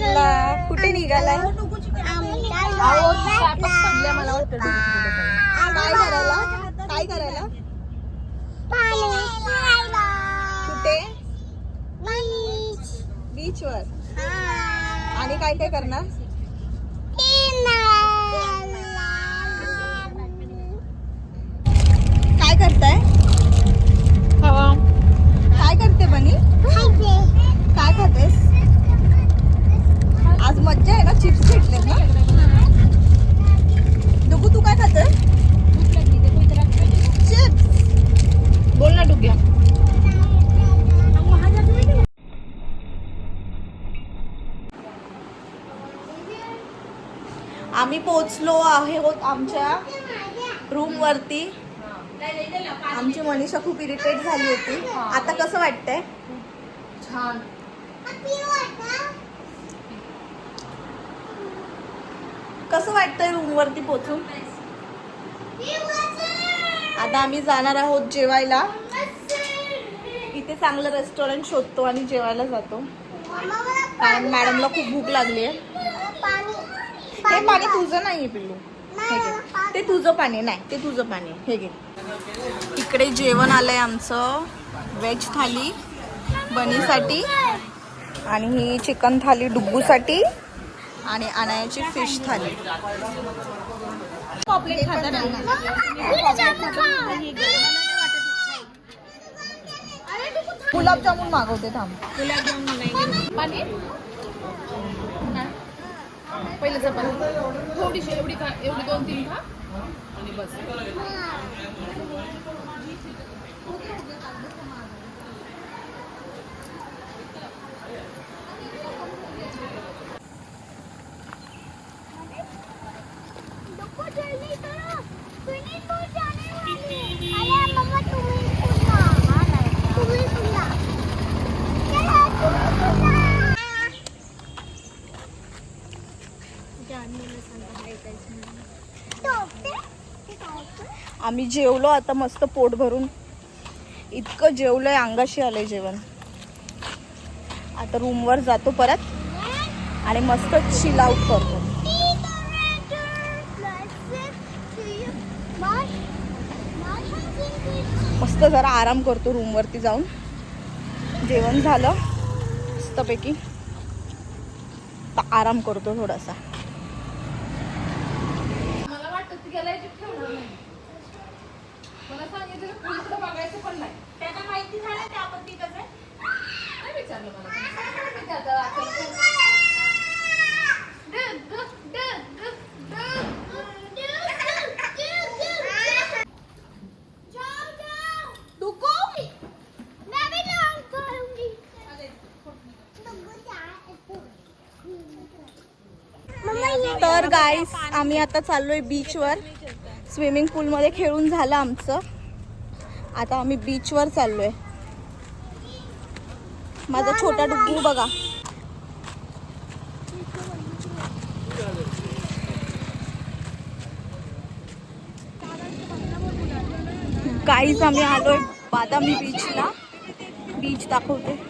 चला कुठे निघालाय? काय करायला? कुठे? बीच वर. आणि काय काय करणार? काय करताय? काय करते बनी? काय खातेस? आज मज्जा आहे ना, चिप्स भेटले ना. डुगू तू काय खाते? चिप्स. बोल ना डुग्या. आम्ही पोहोचलो आहोत आमच्या रूम वरती. आमची मनीषा खूप इरिटेट झाली होती. आता कसं वाटतंय? छान. कसं वाटतंय रूम वरती पोहोचून? आता आम्ही जाणार आहोत जेवायला. इथे चांगलं रेस्टॉरंट शोधतो आणि जेवायला जातो, कारण मॅडमला खूप भूक लागली आहे. हे पाणी तुझं नाही पिल्लू, हे घे. ते तुझं पाणी नाही, ते तुझं पाणी, हे घे. इकडे जेवण आलंय आमचं. व्हेज थाली बनीसाठी, आणि ही चिकन थाली डुग्गूसाठी, आणि अनायाची फिश थाली. गुलाबजामुन मागवते, थांब. पाणी पहिलं चपाती थोडीशी, एवढी 2-3 खा आणि बस. आम्ही जेवलो आता मस्त पोट भरून. इतकं जेवलोय, अंगाशी आलंय जेवण. आता रूमवर जातो परत आणि मस्त चिल आउट करतो. मस्त जरा आराम करतो रूमवरती जाऊन. जेवण झालं मस्तपैकी, आराम करतो थोडासा. मला वाटतं ती गेला ठेवणार नाही. मला सांगितलं पुढे बघायचं पण नाही. त्यांना माहिती झालं त्या आपत्ती कसं नाही विचारलं मला. तर गाईस, आम्ही आता चाललोय बीचवर. स्विमिंग पूलमध्ये खेळून झालं आमचं. आता आम्ही बीचवर चाललोय. माझा छोटा डुग्गू बघा. गाईस, आम्ही आलोय बादामी बीचला. बीच दाखवते.